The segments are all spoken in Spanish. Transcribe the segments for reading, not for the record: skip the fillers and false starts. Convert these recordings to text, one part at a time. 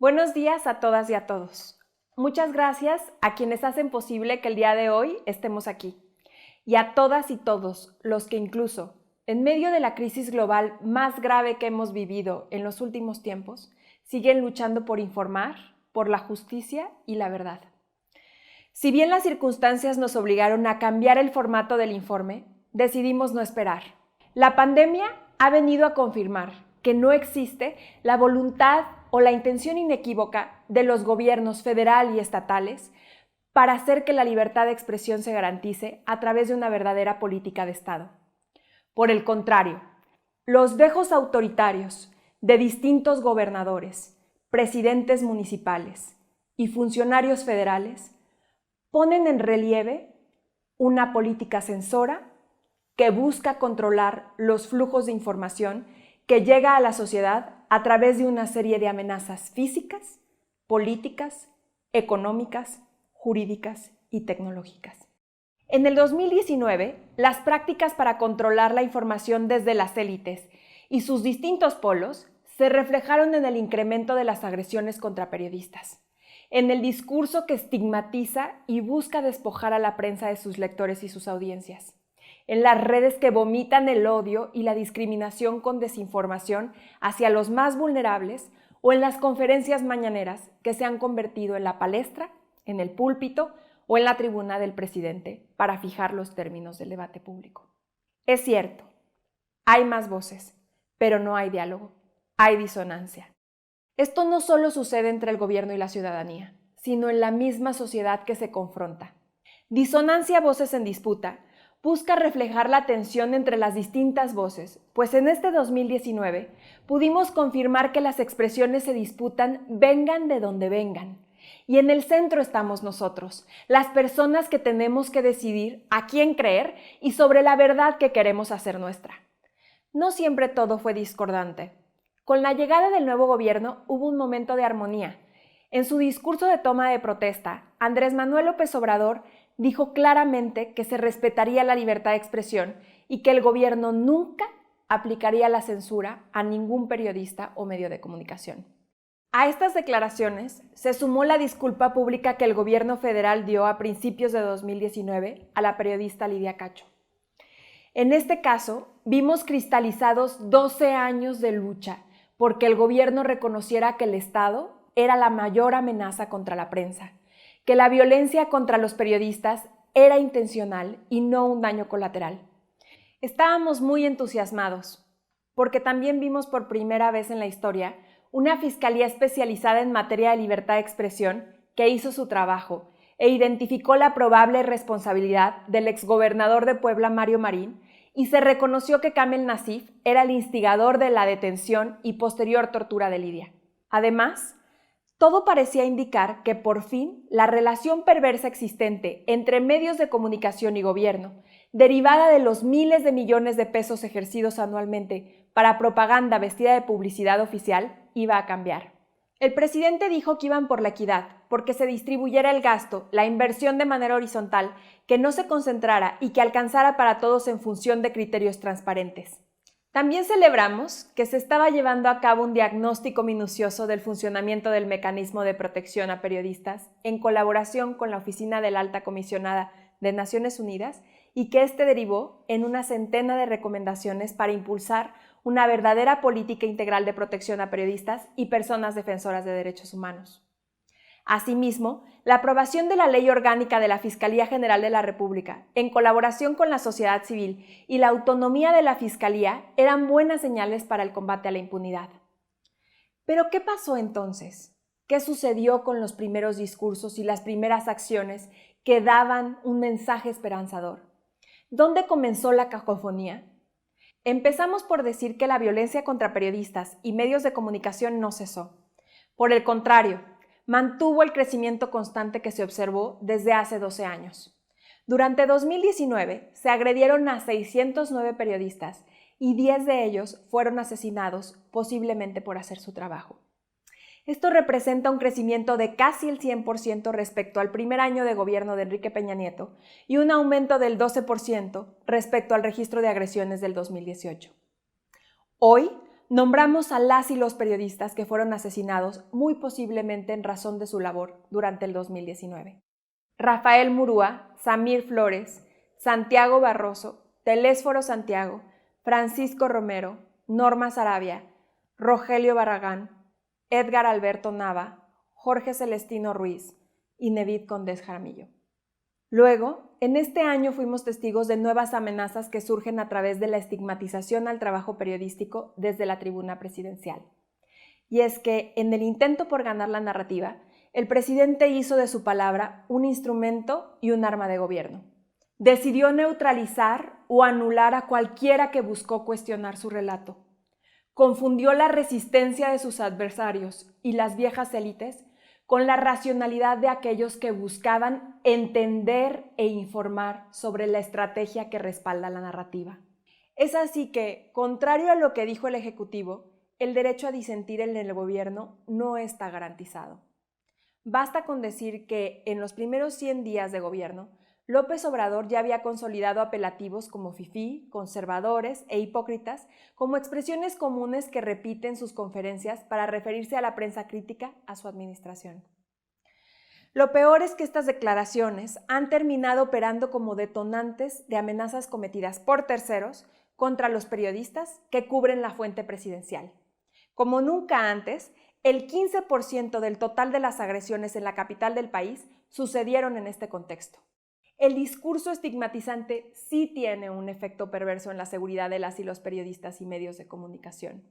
Buenos días a todas y a todos. Muchas gracias a quienes hacen posible que el día de hoy estemos aquí. Y a todas y todos los que incluso, en medio de la crisis global más grave que hemos vivido en los últimos tiempos, siguen luchando por informar, por la justicia y la verdad. Si bien las circunstancias nos obligaron a cambiar el formato del informe, decidimos no esperar. La pandemia ha venido a confirmar que no existe la voluntad o la intención inequívoca de los gobiernos federal y estatales para hacer que la libertad de expresión se garantice a través de una verdadera política de Estado. Por el contrario, los dejos autoritarios de distintos gobernadores, presidentes municipales y funcionarios federales ponen en relieve una política censora que busca controlar los flujos de información que llega a la sociedad a través de una serie de amenazas físicas, políticas, económicas, jurídicas y tecnológicas. En el 2019, las prácticas para controlar la información desde las élites y sus distintos polos se reflejaron en el incremento de las agresiones contra periodistas, en el discurso que estigmatiza y busca despojar a la prensa de sus lectores y sus audiencias, en las redes que vomitan el odio y la discriminación con desinformación hacia los más vulnerables o en las conferencias mañaneras que se han convertido en la palestra, en el púlpito o en la tribuna del presidente para fijar los términos del debate público. Es cierto, hay más voces, pero no hay diálogo, hay disonancia. Esto no solo sucede entre el gobierno y la ciudadanía, sino en la misma sociedad que se confronta. Disonancia Voces en Disputa busca reflejar la tensión entre las distintas voces, pues en este 2019 pudimos confirmar que las expresiones se disputan vengan de donde vengan. Y en el centro estamos nosotros, las personas que tenemos que decidir a quién creer y sobre la verdad que queremos hacer nuestra. No siempre todo fue discordante. Con la llegada del nuevo gobierno hubo un momento de armonía. En su discurso de toma de protesta, Andrés Manuel López Obrador dijo claramente que se respetaría la libertad de expresión y que el gobierno nunca aplicaría la censura a ningún periodista o medio de comunicación. A estas declaraciones se sumó la disculpa pública que el gobierno federal dio a principios de 2019 a la periodista Lidia Cacho. En este caso, vimos cristalizados 12 años de lucha porque el gobierno reconociera que el Estado era la mayor amenaza contra la prensa, que la violencia contra los periodistas era intencional y no un daño colateral. Estábamos muy entusiasmados, porque también vimos por primera vez en la historia una fiscalía especializada en materia de libertad de expresión que hizo su trabajo e identificó la probable responsabilidad del exgobernador de Puebla, Mario Marín, y se reconoció que Kamel Nacif era el instigador de la detención y posterior tortura de Lidia. Además, todo parecía indicar que por fin la relación perversa existente entre medios de comunicación y gobierno, derivada de los miles de millones de pesos ejercidos anualmente para propaganda vestida de publicidad oficial, iba a cambiar. El presidente dijo que iban por la equidad, porque se distribuyera el gasto, la inversión de manera horizontal, que no se concentrara y que alcanzara para todos en función de criterios transparentes. También celebramos que se estaba llevando a cabo un diagnóstico minucioso del funcionamiento del mecanismo de protección a periodistas en colaboración con la Oficina de la Alta Comisionada de Naciones Unidas y que este derivó en una centena de recomendaciones para impulsar una verdadera política integral de protección a periodistas y personas defensoras de derechos humanos. Asimismo, la aprobación de la Ley Orgánica de la Fiscalía General de la República, en colaboración con la sociedad civil, y la autonomía de la Fiscalía eran buenas señales para el combate a la impunidad. ¿Pero qué pasó entonces? ¿Qué sucedió con los primeros discursos y las primeras acciones que daban un mensaje esperanzador? ¿Dónde comenzó la cacofonía? Empezamos por decir que la violencia contra periodistas y medios de comunicación no cesó. Por el contrario, mantuvo el crecimiento constante que se observó desde hace 12 años. Durante 2019 se agredieron a 609 periodistas y 10 de ellos fueron asesinados, posiblemente por hacer su trabajo. Esto representa un crecimiento de casi el 100% respecto al primer año de gobierno de Enrique Peña Nieto y un aumento del 12% respecto al registro de agresiones del 2018. Hoy, nombramos a las y los periodistas que fueron asesinados muy posiblemente en razón de su labor durante el 2019. Rafael Murúa, Samir Flores, Santiago Barroso, Telésforo Santiago, Francisco Romero, Norma Sarabia, Rogelio Barragán, Edgar Alberto Nava, Jorge Celestino Ruiz y Nevid Condés Jaramillo. Luego, en este año fuimos testigos de nuevas amenazas que surgen a través de la estigmatización al trabajo periodístico desde la tribuna presidencial. Y es que, en el intento por ganar la narrativa, el presidente hizo de su palabra un instrumento y un arma de gobierno. Decidió neutralizar o anular a cualquiera que buscó cuestionar su relato. Confundió la resistencia de sus adversarios y las viejas élites con la racionalidad de aquellos que buscaban entender e informar sobre la estrategia que respalda la narrativa. Es así que, contrario a lo que dijo el Ejecutivo, el derecho a disentir en el gobierno no está garantizado. Basta con decir que, en los primeros 100 días de gobierno, López Obrador ya había consolidado apelativos como fifí, conservadores e hipócritas como expresiones comunes que repite en sus conferencias para referirse a la prensa crítica a su administración. Lo peor es que estas declaraciones han terminado operando como detonantes de amenazas cometidas por terceros contra los periodistas que cubren la fuente presidencial. Como nunca antes, el 15% del total de las agresiones en la capital del país sucedieron en este contexto. El discurso estigmatizante sí tiene un efecto perverso en la seguridad de las y los periodistas y medios de comunicación.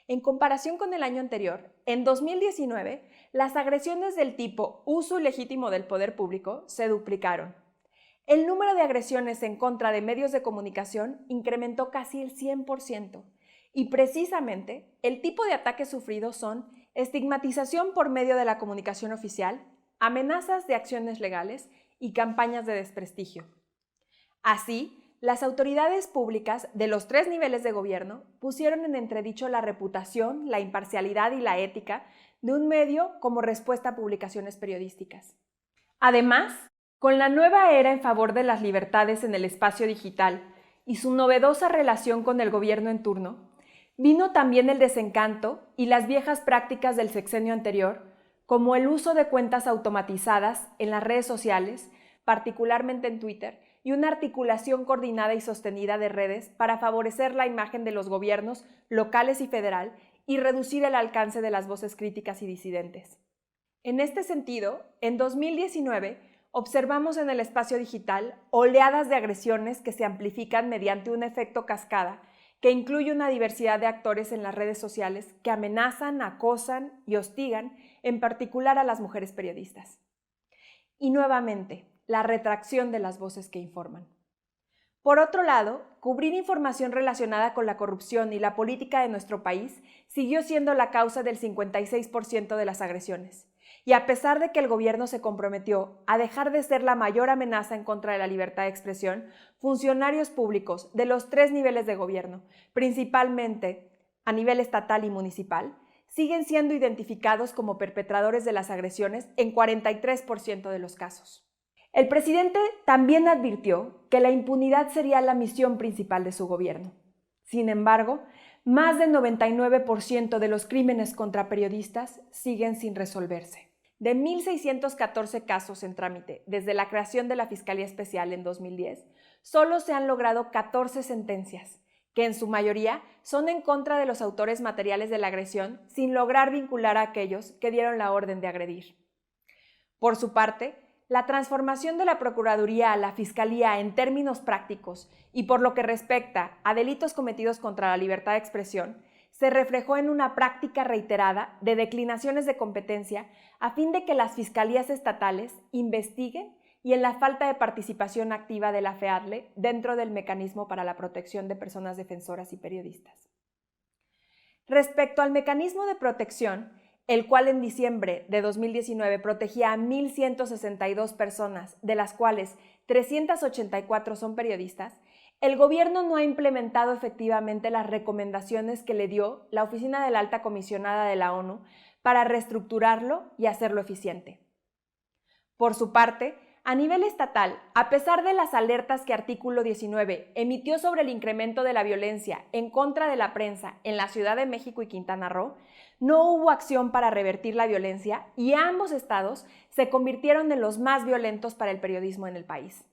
En comparación con el año anterior, en 2019, las agresiones del tipo uso ilegítimo del poder público se duplicaron. El número de agresiones en contra de medios de comunicación incrementó casi el 100%, y precisamente el tipo de ataques sufridos son estigmatización por medio de la comunicación oficial, amenazas de acciones legales y campañas de desprestigio. Así, las autoridades públicas de los 3 niveles de gobierno pusieron en entredicho la reputación, la imparcialidad y la ética de un medio como respuesta a publicaciones periodísticas. Además, con la nueva era en favor de las libertades en el espacio digital y su novedosa relación con el gobierno en turno, vino también el desencanto y las viejas prácticas del sexenio anterior, como el uso de cuentas automatizadas en las redes sociales, particularmente en Twitter, y una articulación coordinada y sostenida de redes para favorecer la imagen de los gobiernos locales y federal y reducir el alcance de las voces críticas y disidentes. En este sentido, en 2019 observamos en el espacio digital oleadas de agresiones que se amplifican mediante un efecto cascada que incluye una diversidad de actores en las redes sociales que amenazan, acosan y hostigan, en particular a las mujeres periodistas. Y nuevamente, la retracción de las voces que informan. Por otro lado, cubrir información relacionada con la corrupción y la política de nuestro país siguió siendo la causa del 56% de las agresiones. Y a pesar de que el gobierno se comprometió a dejar de ser la mayor amenaza en contra de la libertad de expresión, funcionarios públicos de los 3 niveles de gobierno, principalmente a nivel estatal y municipal, siguen siendo identificados como perpetradores de las agresiones en 43% de los casos. El presidente también advirtió que la impunidad sería la misión principal de su gobierno. Sin embargo, más del 99% de los crímenes contra periodistas siguen sin resolverse. De 1.614 casos en trámite desde la creación de la Fiscalía Especial en 2010, solo se han logrado 14 sentencias, que en su mayoría son en contra de los autores materiales de la agresión, sin lograr vincular a aquellos que dieron la orden de agredir. Por su parte, la transformación de la Procuraduría a la Fiscalía en términos prácticos y por lo que respecta a delitos cometidos contra la libertad de expresión, se reflejó en una práctica reiterada de declinaciones de competencia a fin de que las fiscalías estatales investiguen y en la falta de participación activa de la FEADLE dentro del mecanismo para la protección de personas defensoras y periodistas. Respecto al mecanismo de protección, el cual en diciembre de 2019 protegía a 1.162 personas, de las cuales 384 son periodistas, el gobierno no ha implementado efectivamente las recomendaciones que le dio la Oficina de la Alta Comisionada de la ONU para reestructurarlo y hacerlo eficiente. Por su parte, A nivel estatal, a pesar de las alertas que Artículo 19 emitió sobre el incremento de la violencia en contra de la prensa en la Ciudad de México y Quintana Roo, no hubo acción para revertir la violencia y ambos estados se convirtieron en los más violentos para el periodismo en el país.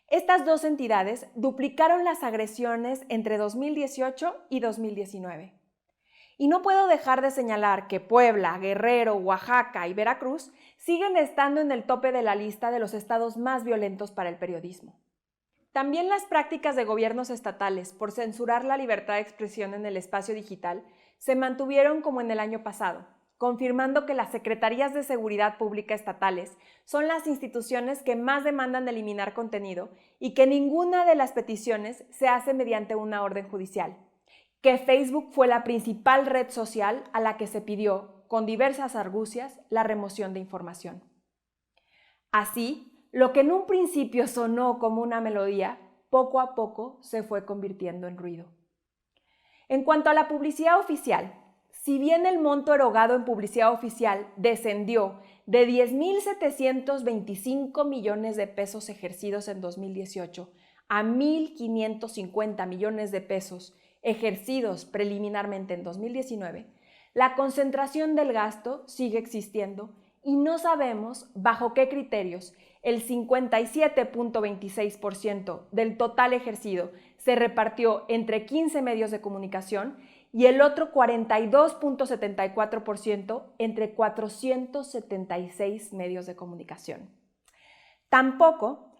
Estas dos entidades duplicaron las agresiones entre 2018 y 2019. Y no puedo dejar de señalar que Puebla, Guerrero, Oaxaca y Veracruz siguen estando en el tope de la lista de los estados más violentos para el periodismo. También las prácticas de gobiernos estatales por censurar la libertad de expresión en el espacio digital se mantuvieron como en el año pasado, confirmando que las Secretarías de Seguridad Pública estatales son las instituciones que más demandan eliminar contenido y que ninguna de las peticiones se hace mediante una orden judicial, que Facebook fue la principal red social a la que se pidió, con diversas argucias, la remoción de información. Así, lo que en un principio sonó como una melodía, poco a poco se fue convirtiendo en ruido. En cuanto a la publicidad oficial, si bien el monto erogado en publicidad oficial descendió de 10.725 millones de pesos ejercidos en 2018 a 1.550 millones de pesos ejercidos preliminarmente en 2019, la concentración del gasto sigue existiendo y no sabemos bajo qué criterios el 57.26% del total ejercido se repartió entre 15 medios de comunicación y el otro 42.74% entre 476 medios de comunicación. Tampoco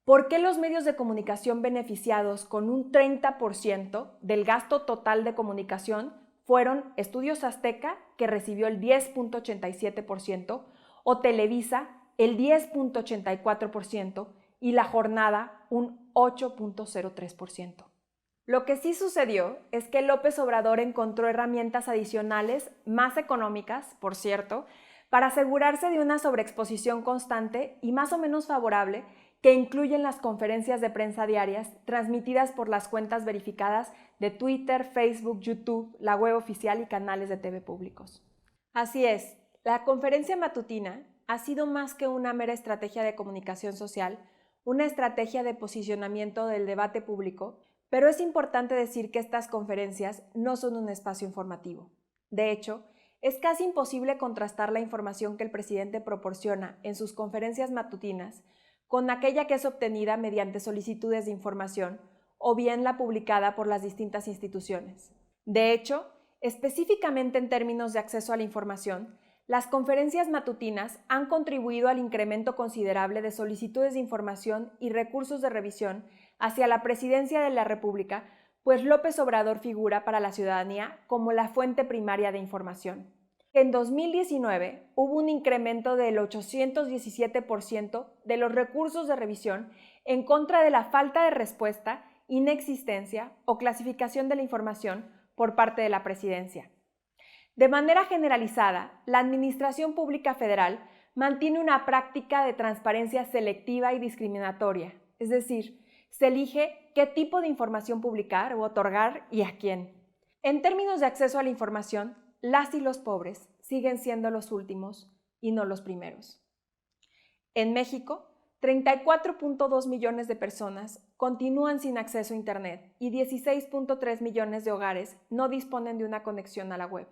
¿por qué los medios de comunicación beneficiados con un 30% del gasto total de comunicación fueron Estudios Azteca, que recibió el 10.87%, o Televisa, el 10.84%, y La Jornada, un 8.03%? Lo que sí sucedió es que López Obrador encontró herramientas adicionales, más económicas, por cierto, para asegurarse de una sobreexposición constante y más o menos favorable, que incluyen las conferencias de prensa diarias transmitidas por las cuentas verificadas de Twitter, Facebook, YouTube, la web oficial y canales de TV públicos. Así es, la conferencia matutina ha sido más que una mera estrategia de comunicación social, una estrategia de posicionamiento del debate público, pero es importante decir que estas conferencias no son un espacio informativo. De hecho, es casi imposible contrastar la información que el presidente proporciona en sus conferencias matutinas con aquella que es obtenida mediante solicitudes de información o bien la publicada por las distintas instituciones. De hecho, específicamente en términos de acceso a la información, las conferencias matutinas han contribuido al incremento considerable de solicitudes de información y recursos de revisión hacia la Presidencia de la República, pues López Obrador figura para la ciudadanía como la fuente primaria de información. En 2019 hubo un incremento del 817% de los recursos de revisión en contra de la falta de respuesta, inexistencia o clasificación de la información por parte de la Presidencia. De manera generalizada, la Administración Pública Federal mantiene una práctica de transparencia selectiva y discriminatoria, es decir, se elige qué tipo de información publicar o otorgar y a quién. En términos de acceso a la información, las y los pobres siguen siendo los últimos y no los primeros. En México, 34.2 millones de personas continúan sin acceso a Internet y 16.3 millones de hogares no disponen de una conexión a la web.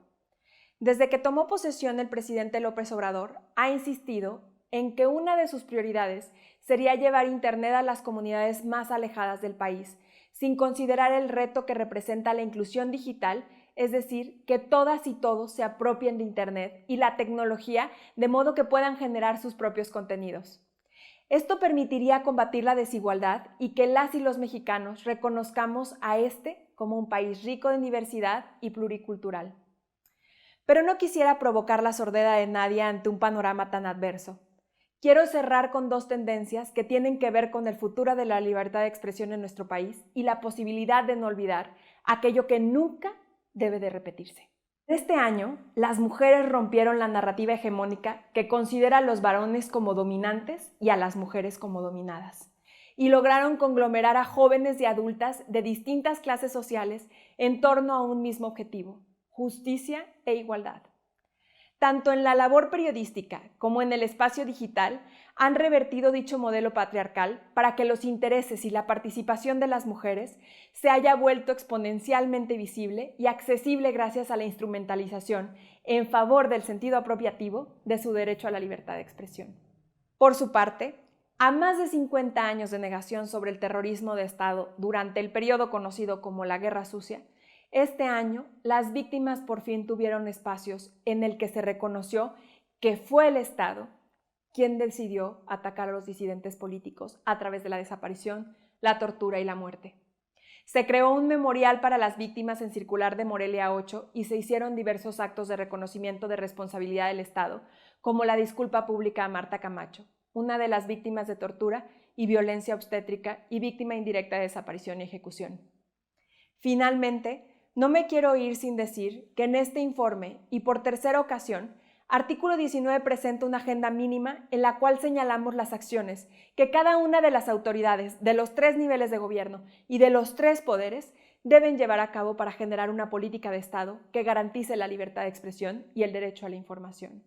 Desde que tomó posesión el presidente López Obrador, ha insistido en que una de sus prioridades sería llevar Internet a las comunidades más alejadas del país, sin considerar el reto que representa la inclusión digital, es decir, que todas y todos se apropien de Internet y la tecnología de modo que puedan generar sus propios contenidos. Esto permitiría combatir la desigualdad y que las y los mexicanos reconozcamos a este como un país rico en diversidad y pluricultural. Pero no quisiera provocar la sordera de nadie ante un panorama tan adverso. Quiero cerrar con dos tendencias que tienen que ver con el futuro de la libertad de expresión en nuestro país y la posibilidad de no olvidar aquello que nunca debe de repetirse. Este año, las mujeres rompieron la narrativa hegemónica que considera a los varones como dominantes y a las mujeres como dominadas, y lograron conglomerar a jóvenes y adultas de distintas clases sociales en torno a un mismo objetivo: justicia e igualdad. tanto en la labor periodística como en el espacio digital, han revertido dicho modelo patriarcal para que los intereses y la participación de las mujeres se haya vuelto exponencialmente visible y accesible gracias a la instrumentalización en favor del sentido apropiativo de su derecho a la libertad de expresión. Por su parte, a más de 50 años de negación sobre el terrorismo de Estado durante el periodo conocido como la Guerra Sucia, este año las víctimas por fin tuvieron espacios en el que se reconoció que fue el Estado quien decidió atacar a los disidentes políticos a través de la desaparición, la tortura y la muerte. Se creó un memorial para las víctimas en Circular de Morelia 8 y se hicieron diversos actos de reconocimiento de responsabilidad del Estado, como la disculpa pública a Marta Camacho, una de las víctimas de tortura y violencia obstétrica y víctima indirecta de desaparición y ejecución. Finalmente, no me quiero ir sin decir que en este informe, y por tercera ocasión, Artículo 19 presenta una agenda mínima en la cual señalamos las acciones que cada una de las autoridades de los 3 niveles de gobierno y de los 3 poderes deben llevar a cabo para generar una política de Estado que garantice la libertad de expresión y el derecho a la información.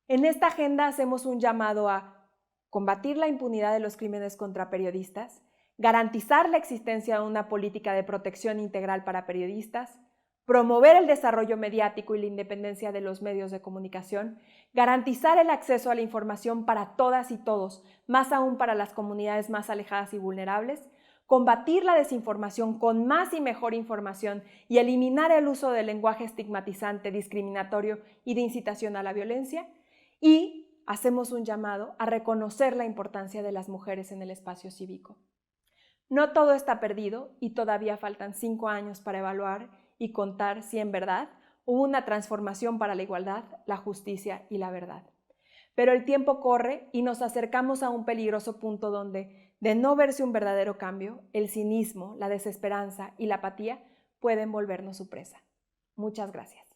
En esta agenda hacemos un llamado a combatir la impunidad de los crímenes contra periodistas, garantizar la existencia de una política de protección integral para periodistas, promover el desarrollo mediático y la independencia de los medios de comunicación, garantizar el acceso a la información para todas y todos, más aún para las comunidades más alejadas y vulnerables, combatir la desinformación con más y mejor información y eliminar el uso del lenguaje estigmatizante, discriminatorio y de incitación a la violencia, y hacemos un llamado a reconocer la importancia de las mujeres en el espacio cívico. No todo está perdido y todavía faltan 5 años para evaluar y contar si en verdad hubo una transformación para la igualdad, la justicia y la verdad. Pero el tiempo corre y nos acercamos a un peligroso punto donde, de no verse un verdadero cambio, el cinismo, la desesperanza y la apatía pueden volvernos su presa. Muchas gracias.